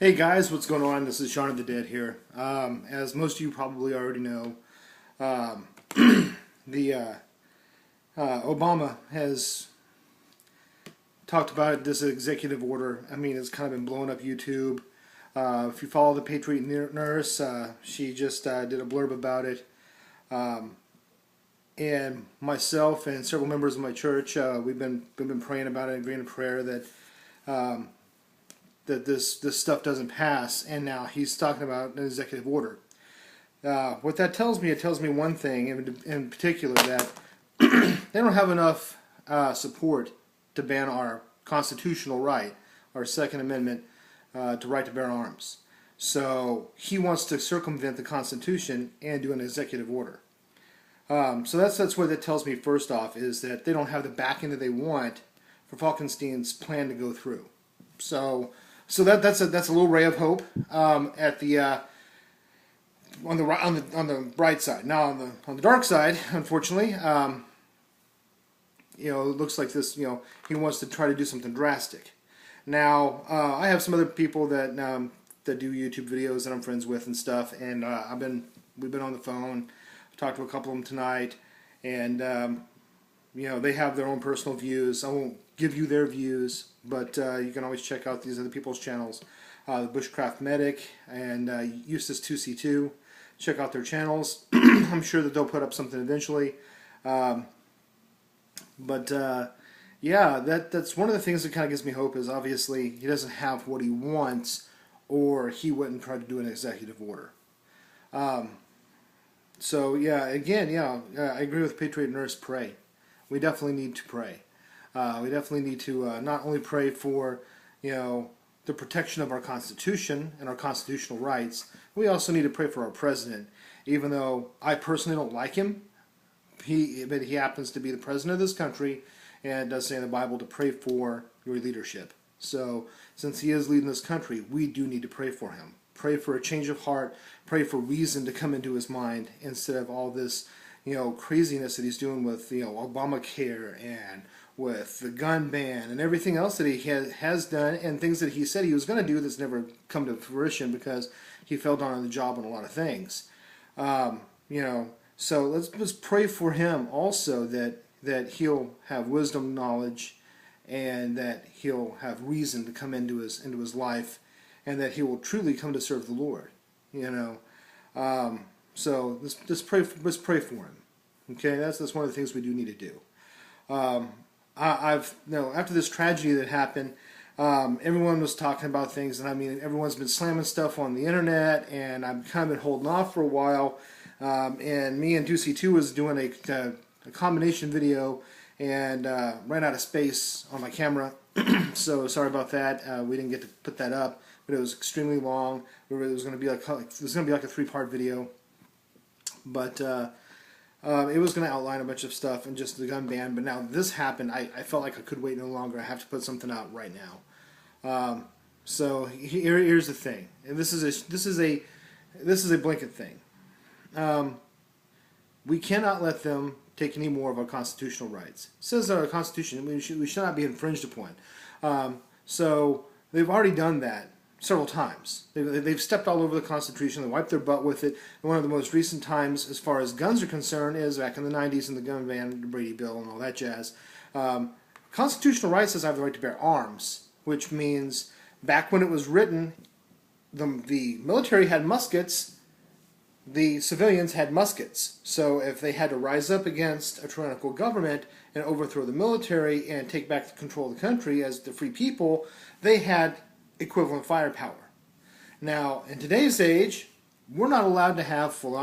Hey guys, what's going on? This is Shaun of the Dead here. As most of you probably already know, um, the Obama has talked about this executive order. I mean, it's kind of been blowing up YouTube. If you follow the Patriot nurse, she just did a blurb about it. And myself and several members of my church, we've been praying about it, agreeing in prayer that that this stuff doesn't pass, and now he's talking about an executive order. What that tells me, it tells me one thing in particular, that they don't have enough support to ban our constitutional right, our Second Amendment to right to bear arms. So he wants to circumvent the Constitution and do an executive order. So that's what that tells me first off, is that they don't have the backing that they want for Falkenstein's plan to go through. So that's a little ray of hope at the on the bright side. Now on the dark side, unfortunately, it looks like this. He wants to try to do something drastic. Now I have some other people that do YouTube videos that I'm friends with and stuff, and we've been on the phone. I've talked to a couple of them tonight, and they have their own personal views. I won't give you their views, but you can always check out these other people's channels. The Bushcraft Medic and Eustace 2C2. Check out their channels. I'm sure that they'll put up something eventually. Yeah, that's one of the things that kind of gives me hope, is obviously he doesn't have what he wants, or he wouldn't try to do an executive order. So yeah, again, I agree with Patriot Nurse. Pray. We definitely need to pray. We definitely need to not only pray for, the protection of our Constitution and our constitutional rights. We also need to pray for our president. Even though I personally don't like him, but he happens to be the president of this country, and it does say in the Bible to pray for your leadership. So since he is leading this country, we do need to pray for him. Pray for a change of heart. Pray for reason to come into his mind, instead of all this craziness that he's doing with Obamacare and with the gun ban and everything else that he has done, and things that he said he was going to do that's never come to fruition because he fell down on the job on a lot of things. So let's pray for him also, that he'll have wisdom, knowledge, and that he'll have reason to come into his life, and that he will truly come to serve the Lord. So let's pray for him. Okay, that's one of the things we do need to do. After this tragedy that happened, everyone was talking about things, and I mean, everyone's been slamming stuff on the internet, and I've kind of been holding off for a while. And me and 2C2 was doing a combination video, and ran out of space on my camera. So sorry about that. We didn't get to put that up, but it was extremely long. It was going to be like a 3-part video, but it was going to outline a bunch of stuff and just the gun ban. But now this happened, I felt like I could wait no longer. I have to put something out right now. So here's the thing, and this is a blanket thing. We cannot let them take any more of our constitutional rights. It says our Constitution we should not be infringed upon. So they've already done that several times. They've stepped all over the Constitution. They wiped their butt with it. And one of the most recent times, as far as guns are concerned, is back in the 90s in the gun ban, the Brady Bill, and all that jazz. Constitutional right says I have the right to bear arms, which means back when it was written, the military had muskets, the civilians had muskets. So if they had to rise up against a tyrannical government and overthrow the military and take back control of the country as the free people, they had equivalent firepower. Now, in today's age, we're not allowed to have fully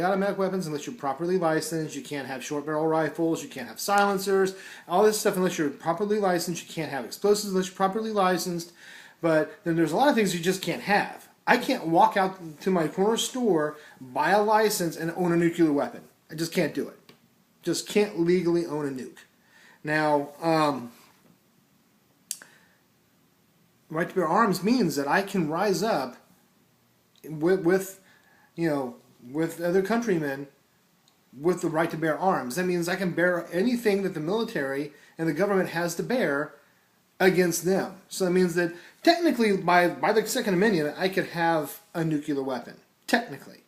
automatic weapons unless you're properly licensed. You can't have short barrel rifles. You can't have silencers. All this stuff unless you're properly licensed. You can't have explosives unless you're properly licensed. But then there's a lot of things you just can't have. I can't walk out to my corner store, buy a license, and own a nuclear weapon. I just can't do it. Just can't legally own a nuke. Now, right to bear arms means that I can rise up with other countrymen with the right to bear arms. That means I can bear anything that the military and the government has to bear against them. So that means that technically, by the Second Amendment, I could have a nuclear weapon, technically.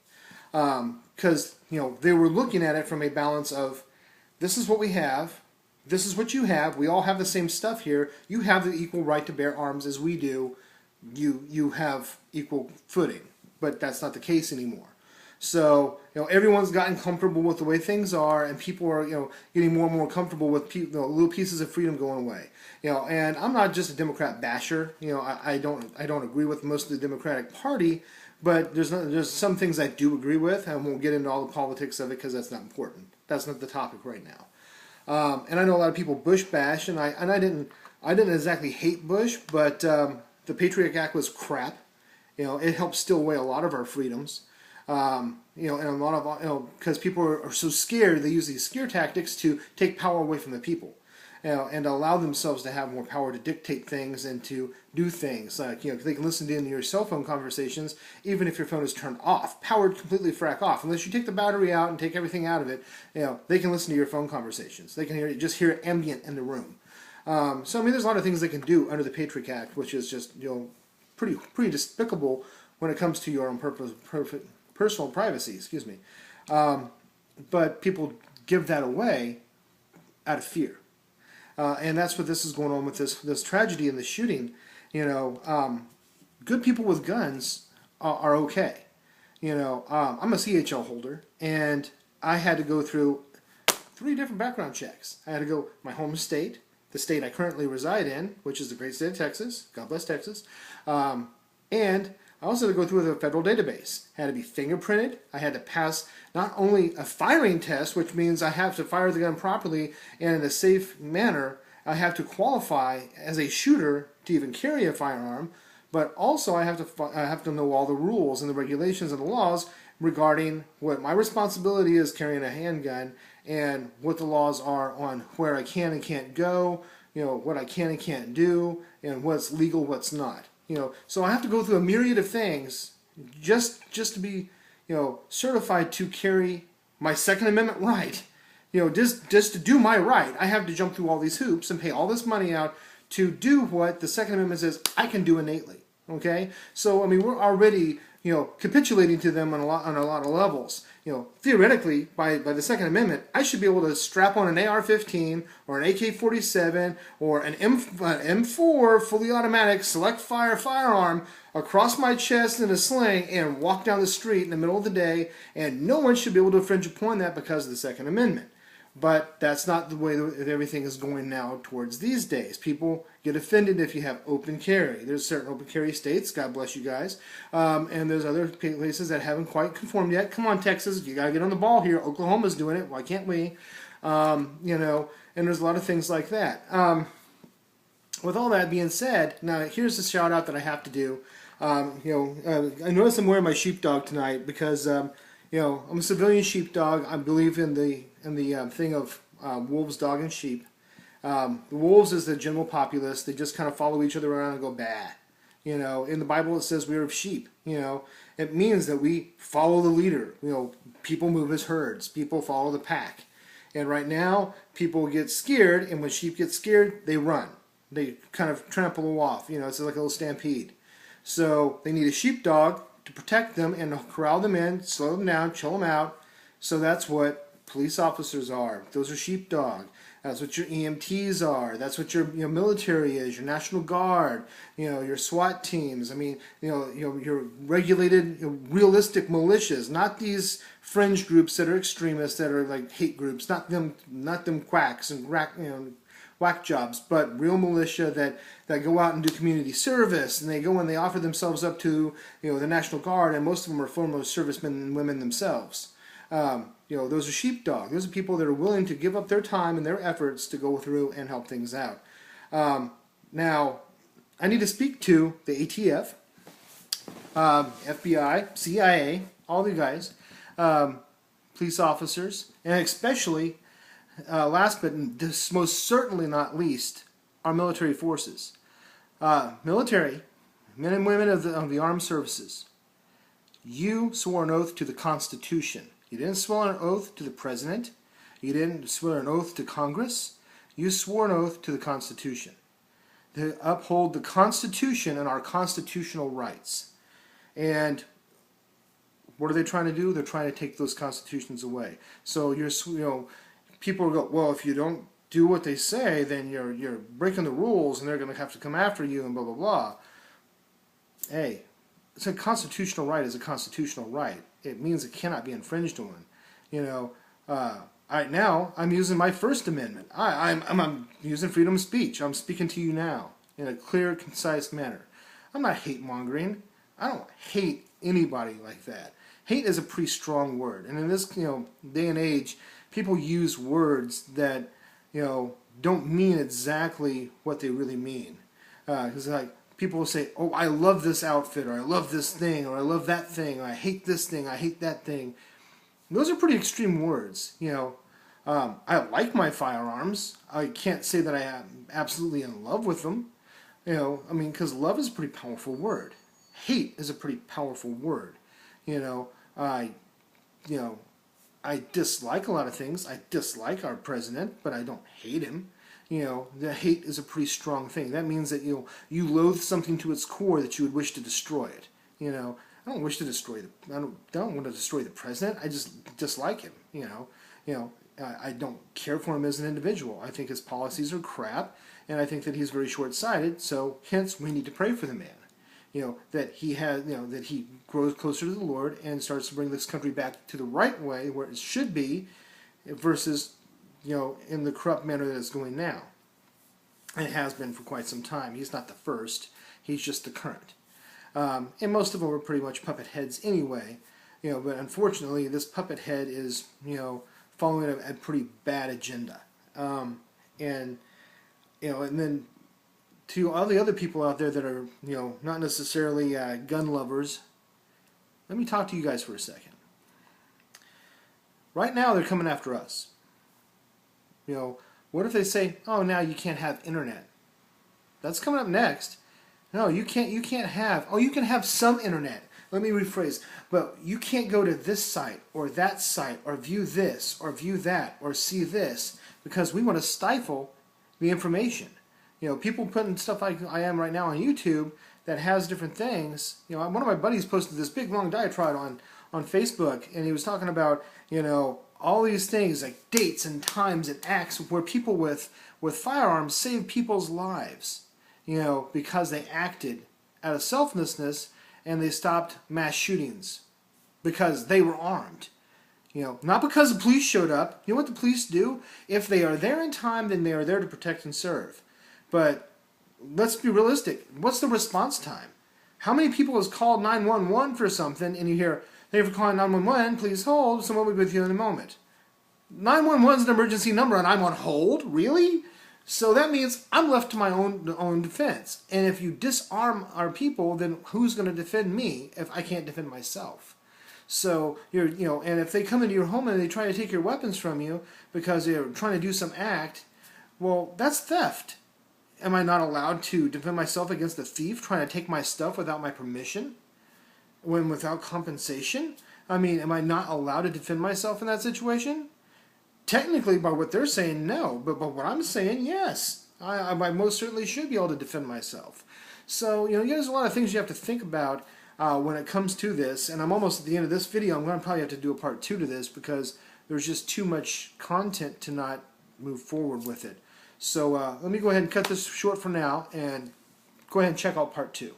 Because, they were looking at it from a balance of, this is what we have, this is what you have, we all have the same stuff here, you have the equal right to bear arms as we do, you have equal footing. But that's not the case anymore. So, everyone's gotten comfortable with the way things are, and people are, getting more and more comfortable with little pieces of freedom going away. And I'm not just a Democrat basher. I don't agree with most of the Democratic Party, but there's some things I do agree with. I won't get into all the politics of it because that's not important. That's not the topic right now. And I know a lot of people Bush bash, and I didn't exactly hate Bush, but the Patriot Act was crap. It helped steal away a lot of our freedoms. And a lot of, because people are so scared, they use these scare tactics to take power away from the people, and allow themselves to have more power to dictate things and to do things. Like, they can listen to your cell phone conversations, even if your phone is turned off, powered completely frack off. Unless you take the battery out and take everything out of it, they can listen to your phone conversations. They can hear it ambient in the room. So, there's a lot of things they can do under the Patriot Act, which is just, pretty despicable when it comes to your own personal privacy, but people give that away out of fear, and that's what this is going on with this tragedy and the shooting. Good people with guns are okay. I'm a CHL holder, and I had to go through 3 different background checks. I had to go my home state, the state I currently reside in, which is the great state of Texas. God bless Texas, and I also had to go through the federal database. I had to be fingerprinted. I had to pass not only a firing test, which means I have to fire the gun properly and in a safe manner. I have to qualify as a shooter to even carry a firearm, but also I have to know all the rules and the regulations and the laws regarding what my responsibility is carrying a handgun, and what the laws are on where I can and can't go, what I can and can't do, and what's legal, what's not. So I have to go through a myriad of things just to be, certified to carry my Second Amendment right. Just to do my right, I have to jump through all these hoops and pay all this money out to do what the Second Amendment says I can do innately. Okay, so we're already capitulating to them on a lot of levels. Theoretically, by the Second Amendment, I should be able to strap on an AR-15 or an AK-47 or an M4 fully automatic select fire firearm across my chest in a sling and walk down the street in the middle of the day, and no one should be able to infringe upon that because of the Second Amendment. But that's not the way that everything is going now towards these days. People get offended if you have open carry. There's certain open carry states, God bless you guys, and there's other places that haven't quite conformed yet. Come on, Texas, you got to get on the ball here. Oklahoma's doing it. Why can't we? And there's a lot of things like that. With all that being said, now here's a shout out that I have to do. I notice I'm wearing my sheepdog tonight because I'm a civilian sheepdog. I believe in the thing of wolves, dog, and sheep. The wolves is the general populace. They just kind of follow each other around and go bah. In the Bible it says we are of sheep. It means that we follow the leader. People move as herds. People follow the pack. And right now, people get scared, and when sheep get scared, they run. They kind of trample them off. It's like a little stampede. So they need a sheepdog to protect them and corral them in, slow them down, chill them out. So that's what police officers are. Those are sheepdog. That's what your EMTs are. That's what your military is. Your National Guard. Your SWAT teams. Your regulated, realistic militias. Not these fringe groups that are extremists, that are like hate groups. Not them quacks and whack jobs, but real militia that go out and do community service, and they go and they offer themselves up to the National Guard, and most of them are former servicemen and women themselves. Those are sheepdog. Those are people that are willing to give up their time and their efforts to go through and help things out. Now, I need to speak to the ATF, FBI, CIA, all the guys, police officers, and especially, last but most certainly not least, our military forces. Military, men and women of the armed services, you swore an oath to the Constitution. You didn't swear an oath to the President. You didn't swear an oath to Congress. You swore an oath to the Constitution. to uphold the Constitution and our constitutional rights. And what are they trying to do? They're trying to take those constitutions away. So people will go, well, if you don't do what they say, then you're breaking the rules, and they're going to have to come after you, and blah blah blah. Hey, it's a constitutional right is a constitutional right. It means it cannot be infringed on. Right now I'm using my First Amendment. I'm using freedom of speech. I'm speaking to you now in a clear, concise manner. I'm not hate mongering. I don't hate anybody like that. Hate is a pretty strong word, and in this day and age, people use words that don't mean exactly what they really mean. Because like people will say, "Oh, I love this outfit," or "I love this thing," or "I love that thing," or "I hate this thing," "I hate that thing." Those are pretty extreme words. I like my firearms. I can't say that I am absolutely in love with them. Because love is a pretty powerful word. Hate is a pretty powerful word. I dislike a lot of things. I dislike our president, but I don't hate him. The hate is a pretty strong thing. That means that you loathe something to its core, that you would wish to destroy it. I don't wish to destroy I don't want to destroy the president. I just dislike him. I don't care for him as an individual. I think his policies are crap, and I think that he's very short-sighted. So hence, we need to pray for the man. That he grows closer to the Lord and starts to bring this country back to the right way where it should be, versus in the corrupt manner that it's going now. And it has been for quite some time. He's not the first. He's just the current. And most of them are pretty much puppet heads anyway. But unfortunately, this puppet head is following a pretty bad agenda. And then to all the other people out there that are not necessarily gun lovers, let me talk to you guys for a second. Right now, they're coming after us. What if they say, "Oh, now you can't have internet"? That's coming up next. No, you can't. You can't have. Oh, you can have some internet. Let me rephrase. But you can't go to this site or that site or view this or view that or see this, because we want to stifle the information. People putting stuff like I am right now on YouTube that has different things. One of my buddies posted this big long diatribe on Facebook, and he was talking about all these things like dates and times and acts where people with firearms saved people's lives. Because they acted out of selflessness and they stopped mass shootings because they were armed. Not because the police showed up. You know what the police do? If they are there in time, then they are there to protect and serve. But let's be realistic. What's the response time? How many people has called 911 for something and you hear, "Thank you for calling 911, please hold, someone will be with you in a moment." 911 is an emergency number and I'm on hold? Really? So that means I'm left to my own defense. And if you disarm our people, then who's going to defend me if I can't defend myself? So and if they come into your home and they try to take your weapons from you because they're trying to do some act, well, that's theft. Am I not allowed to defend myself against a thief trying to take my stuff without my permission? Without compensation? Am I not allowed to defend myself in that situation? Technically, by what they're saying, no. But by what I'm saying, yes. I most certainly should be able to defend myself. So, there's a lot of things you have to think about when it comes to this. And I'm almost at the end of this video. I'm going to probably have to do a part 2 to this because there's just too much content to not move forward with it. So let me go ahead and cut this short for now and go ahead and check out part 2.